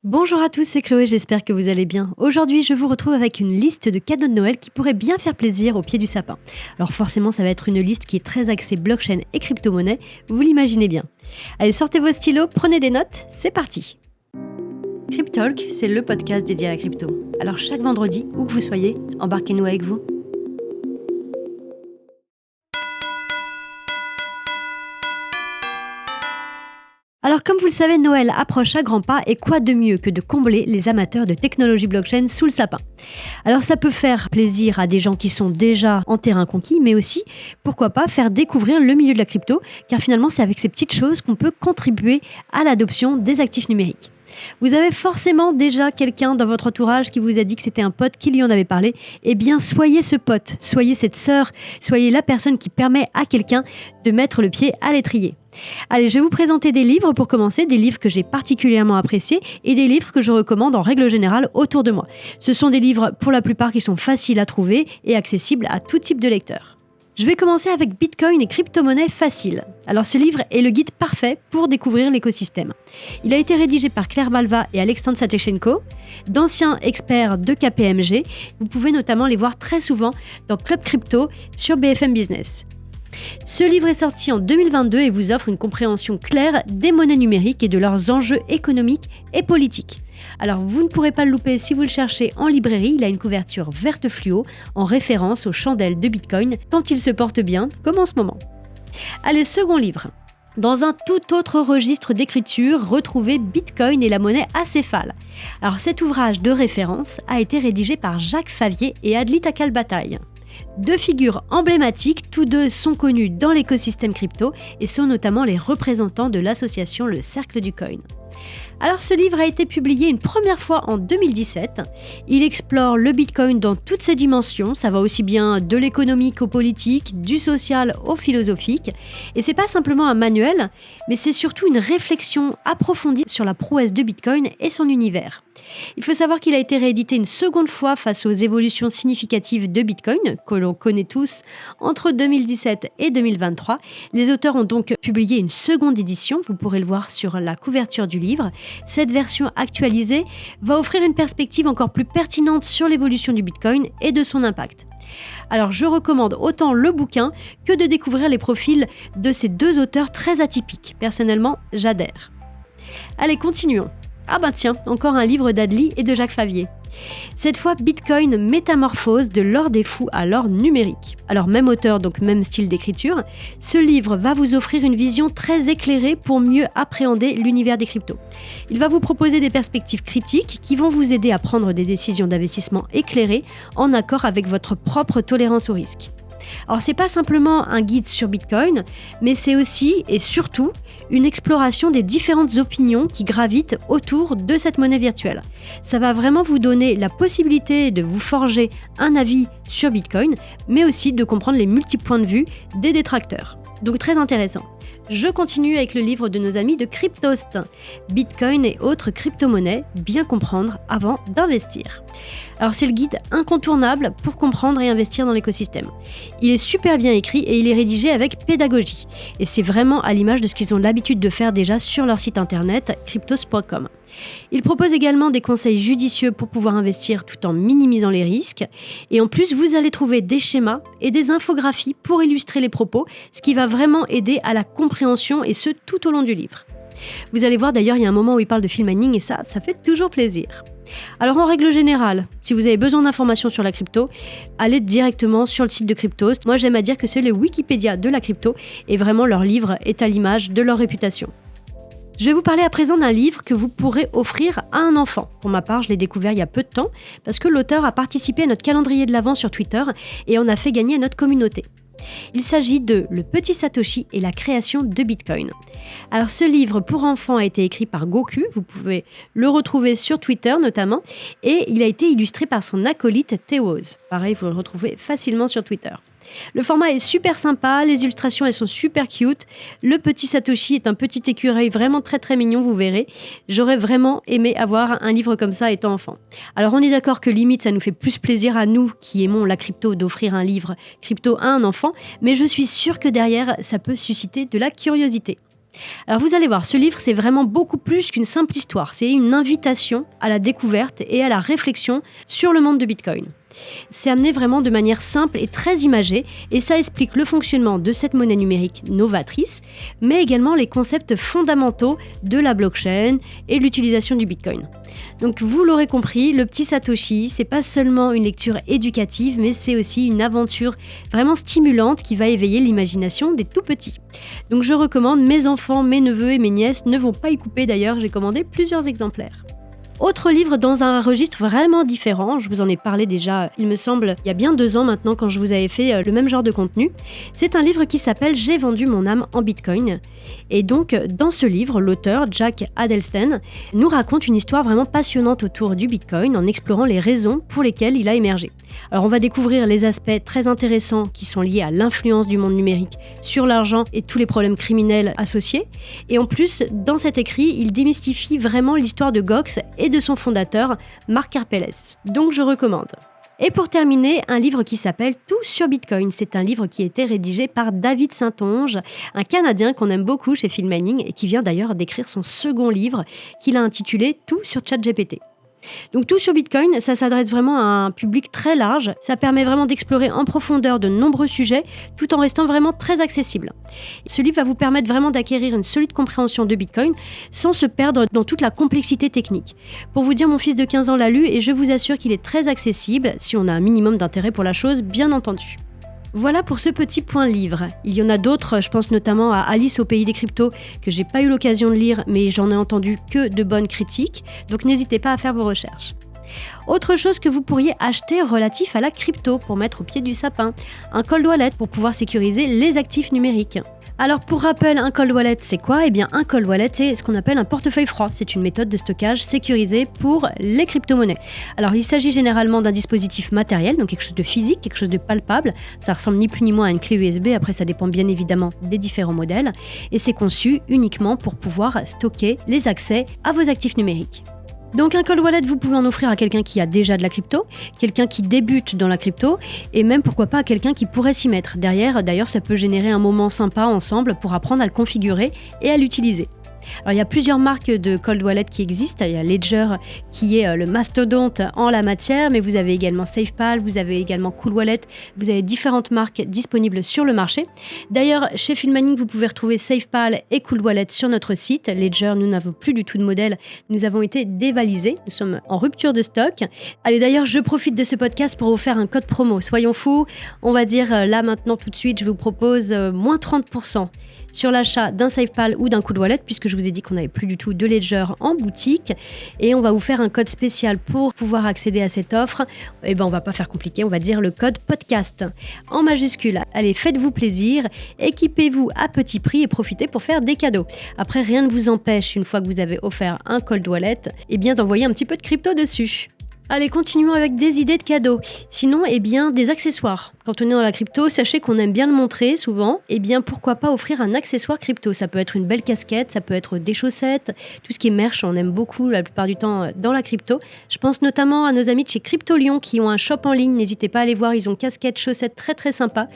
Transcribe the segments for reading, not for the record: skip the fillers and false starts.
Bonjour à tous, c'est Chloé, j'espère que vous allez bien. Aujourd'hui, je vous retrouve avec une liste de cadeaux de Noël qui pourraient bien faire plaisir au pied du sapin. Alors forcément, ça va être une liste qui est très axée blockchain et crypto-monnaie, vous l'imaginez bien. Allez, sortez vos stylos, prenez des notes, c'est parti. Cryptalk, c'est le podcast dédié à la crypto. Alors chaque vendredi, où que vous soyez, embarquez-nous avec vous. Alors comme vous le savez, Noël approche à grands pas et quoi de mieux que de combler les amateurs de technologie blockchain sous le sapin. Alors ça peut faire plaisir à des gens qui sont déjà en terrain conquis, mais aussi, pourquoi pas, faire découvrir le milieu de la crypto, car finalement c'est avec ces petites choses qu'on peut contribuer à l'adoption des actifs numériques. Vous avez forcément déjà quelqu'un dans votre entourage qui vous a dit que c'était un pote qui lui en avait parlé. Eh bien, soyez ce pote, soyez cette sœur, soyez la personne qui permet à quelqu'un de mettre le pied à l'étrier. Allez, je vais vous présenter des livres pour commencer, des livres que j'ai particulièrement appréciés et des livres que je recommande en règle générale autour de moi. Ce sont des livres pour la plupart qui sont faciles à trouver et accessibles à tout type de lecteur. Je vais commencer avec Bitcoin et crypto-monnaie facile. Alors ce livre est le guide parfait pour découvrir l'écosystème. Il a été rédigé par Claire Balva et Alexandre Satechenko, d'anciens experts de KPMG. Vous pouvez notamment les voir très souvent dans Club Crypto sur BFM Business. Ce livre est sorti en 2022 et vous offre une compréhension claire des monnaies numériques et de leurs enjeux économiques et politiques. Alors vous ne pourrez pas le louper si vous le cherchez en librairie, il a une couverture verte fluo en référence aux chandelles de Bitcoin, tant il se porte bien comme en ce moment. Allez, second livre. Dans un tout autre registre d'écriture, retrouvez Bitcoin et la monnaie acéphale. Alors cet ouvrage de référence a été rédigé par Jacques Favier et Adlit Takal-Bataille. Deux figures emblématiques, tous deux sont connus dans l'écosystème crypto et sont notamment les représentants de l'association Le Cercle du Coin. Alors ce livre a été publié une première fois en 2017. Il explore le Bitcoin dans toutes ses dimensions, ça va aussi bien de l'économique au politique, du social au philosophique. Et c'est pas simplement un manuel, mais c'est surtout une réflexion approfondie sur la prouesse de Bitcoin et son univers. Il faut savoir qu'il a été réédité une seconde fois face aux évolutions significatives de Bitcoin, que l'on connaît tous, entre 2017 et 2023. Les auteurs ont donc publié une seconde édition, vous pourrez le voir sur la couverture du livre. Cette version actualisée va offrir une perspective encore plus pertinente sur l'évolution du Bitcoin et de son impact. Alors je recommande autant le bouquin que de découvrir les profils de ces deux auteurs très atypiques. Personnellement, j'adhère. Allez, continuons. Ah bah tiens, encore un livre d'Adli et de Jacques Favier. Cette fois, Bitcoin métamorphose de l'or des fous à l'or numérique. Alors même auteur, donc même style d'écriture, ce livre va vous offrir une vision très éclairée pour mieux appréhender l'univers des cryptos. Il va vous proposer des perspectives critiques qui vont vous aider à prendre des décisions d'investissement éclairées en accord avec votre propre tolérance au risque. Alors c'est pas simplement un guide sur Bitcoin, mais c'est aussi et surtout une exploration des différentes opinions qui gravitent autour de cette monnaie virtuelle. Ça va vraiment vous donner la possibilité de vous forger un avis sur Bitcoin, mais aussi de comprendre les multiples points de vue des détracteurs. Donc très intéressant. Je continue avec le livre de nos amis de Cryptost, Bitcoin et autres crypto-monnaies, bien comprendre avant d'investir. Alors c'est le guide incontournable pour comprendre et investir dans l'écosystème. Il est super bien écrit et il est rédigé avec pédagogie. Et c'est vraiment à l'image de ce qu'ils ont l'habitude de faire déjà sur leur site internet cryptos.com. Il propose également des conseils judicieux pour pouvoir investir tout en minimisant les risques. Et en plus, vous allez trouver des schémas et des infographies pour illustrer les propos, ce qui va vraiment aider à la compréhension et ce tout au long du livre. Vous allez voir d'ailleurs, il y a un moment où il parle de field mining et ça fait toujours plaisir. Alors en règle générale, si vous avez besoin d'informations sur la crypto, allez directement sur le site de Cryptost. Moi j'aime à dire que c'est le Wikipédia de la crypto et vraiment leur livre est à l'image de leur réputation. Je vais vous parler à présent d'un livre que vous pourrez offrir à un enfant. Pour ma part, je l'ai découvert il y a peu de temps parce que l'auteur a participé à notre calendrier de l'Avent sur Twitter et en a fait gagner à notre communauté. Il s'agit de Le Petit Satoshi et la création de Bitcoin. Alors ce livre pour enfants a été écrit par Goku, vous pouvez le retrouver sur Twitter notamment, et il a été illustré par son acolyte Theoz. Pareil, vous le retrouvez facilement sur Twitter. Le format est super sympa, les illustrations elles sont super cute. Le petit Satoshi est un petit écureuil vraiment très très mignon, vous verrez. J'aurais vraiment aimé avoir un livre comme ça étant enfant. Alors on est d'accord que limite ça nous fait plus plaisir à nous qui aimons la crypto d'offrir un livre crypto à un enfant, mais je suis sûre que derrière ça peut susciter de la curiosité. Alors vous allez voir, ce livre, c'est vraiment beaucoup plus qu'une simple histoire. C'est une invitation à la découverte et à la réflexion sur le monde de Bitcoin. C'est amené vraiment de manière simple et très imagée, et ça explique le fonctionnement de cette monnaie numérique novatrice, mais également les concepts fondamentaux de la blockchain et l'utilisation du Bitcoin. Donc vous l'aurez compris, le petit Satoshi, c'est pas seulement une lecture éducative, mais c'est aussi une aventure vraiment stimulante qui va éveiller l'imagination des tout petits. Donc je recommande, mes enfants, mes neveux et mes nièces ne vont pas y couper d'ailleurs, j'ai commandé plusieurs exemplaires. Autre livre dans un registre vraiment différent, je vous en ai parlé déjà, il me semble, il y a bien 2 ans maintenant quand je vous avais fait le même genre de contenu. C'est un livre qui s'appelle « J'ai vendu mon âme en Bitcoin ». Et donc, dans ce livre, l'auteur, Jack Adelstein, nous raconte une histoire vraiment passionnante autour du Bitcoin en explorant les raisons pour lesquelles il a émergé. Alors on va découvrir les aspects très intéressants qui sont liés à l'influence du monde numérique sur l'argent et tous les problèmes criminels associés. Et en plus, dans cet écrit, il démystifie vraiment l'histoire de Gox et de son fondateur, Mark Karpelès. Donc je recommande. Et pour terminer, un livre qui s'appelle Tout sur Bitcoin. C'est un livre qui a été rédigé par David Saintonge, un Canadien qu'on aime beaucoup chez Filmmining et qui vient d'ailleurs d'écrire son second livre qu'il a intitulé Tout sur ChatGPT. Donc tout sur Bitcoin, ça s'adresse vraiment à un public très large, ça permet vraiment d'explorer en profondeur de nombreux sujets tout en restant vraiment très accessible. Ce livre va vous permettre vraiment d'acquérir une solide compréhension de Bitcoin sans se perdre dans toute la complexité technique. Pour vous dire, mon fils de 15 ans l'a lu et je vous assure qu'il est très accessible si on a un minimum d'intérêt pour la chose, bien entendu. Voilà pour ce petit point livre. Il y en a d'autres, je pense notamment à Alice au pays des cryptos, que j'ai pas eu l'occasion de lire, mais j'en ai entendu que de bonnes critiques, donc n'hésitez pas à faire vos recherches. Autre chose que vous pourriez acheter relatif à la crypto pour mettre au pied du sapin, un cold wallet pour pouvoir sécuriser les actifs numériques. Alors pour rappel, un cold wallet c'est quoi ? Eh bien un cold wallet c'est ce qu'on appelle un portefeuille froid. C'est une méthode de stockage sécurisée pour les crypto-monnaies. Alors il s'agit généralement d'un dispositif matériel, donc quelque chose de physique, quelque chose de palpable. Ça ressemble ni plus ni moins à une clé USB, après ça dépend bien évidemment des différents modèles. Et c'est conçu uniquement pour pouvoir stocker les accès à vos actifs numériques. Donc un cold wallet, vous pouvez en offrir à quelqu'un qui a déjà de la crypto, quelqu'un qui débute dans la crypto, et même pourquoi pas à quelqu'un qui pourrait s'y mettre. Derrière, d'ailleurs, ça peut générer un moment sympa ensemble pour apprendre à le configurer et à l'utiliser. Alors il y a plusieurs marques de cold wallet qui existent. Il y a Ledger qui est le mastodonte en la matière, mais vous avez également SafePal, vous avez également Cool Wallet, vous avez différentes marques disponibles sur le marché. D'ailleurs, chez Filmmining, vous pouvez retrouver SafePal et Cool Wallet sur notre site. Ledger, nous n'avons plus du tout de modèle, nous avons été dévalisés, nous sommes en rupture de stock. Allez, d'ailleurs, je profite de ce podcast pour vous faire un code promo. Soyons fous, on va dire là maintenant tout de suite, je vous propose moins 30% sur l'achat d'un SafePal ou d'un Cool Wallet, puisque je vous ai dit qu'on n'avait plus du tout de Ledger en boutique, et on va vous faire un code spécial pour pouvoir accéder à cette offre. Et ben on va pas faire compliqué, on va dire le code podcast en majuscule. Allez, faites-vous plaisir, équipez-vous à petit prix et profitez pour faire des cadeaux. Après, rien ne vous empêche, une fois que vous avez offert un cold wallet, eh bien d'envoyer un petit peu de crypto dessus. Allez, continuons avec des idées de cadeaux. Sinon, eh bien, des accessoires. Quand on est dans la crypto, sachez qu'on aime bien le montrer souvent. Eh bien, pourquoi pas offrir un accessoire crypto ? Ça peut être une belle casquette, ça peut être des chaussettes, tout ce qui est merch, on aime beaucoup la plupart du temps dans la crypto. Je pense notamment à nos amis de chez Crypto Lyon qui ont un shop en ligne. N'hésitez pas à aller voir, ils ont casquettes, chaussettes très très sympas.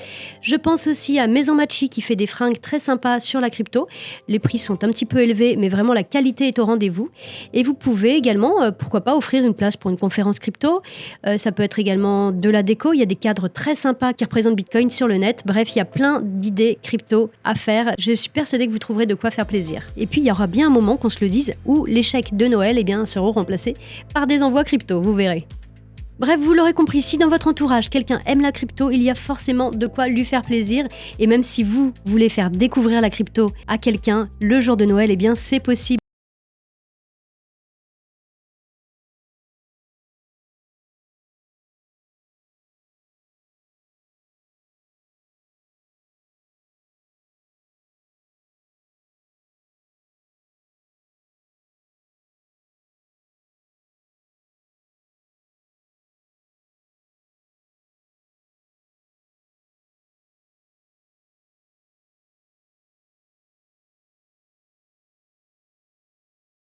Je pense aussi à Maison Machi qui fait des fringues très sympas sur la crypto. Les prix sont un petit peu élevés, mais vraiment la qualité est au rendez-vous. Et vous pouvez également, pourquoi pas, offrir une place pour une conférence crypto. Ça peut être également de la déco. Il y a des cadres très sympas qui représentent Bitcoin sur le net. Bref, il y a plein d'idées crypto à faire. Je suis persuadée que vous trouverez de quoi faire plaisir. Et puis, il y aura bien un moment, qu'on se le dise, où les chèques de Noël seront remplacés par des envois crypto. Vous verrez. Bref, vous l'aurez compris, si dans votre entourage, quelqu'un aime la crypto, il y a forcément de quoi lui faire plaisir. Et même si vous voulez faire découvrir la crypto à quelqu'un le jour de Noël, eh bien, c'est possible.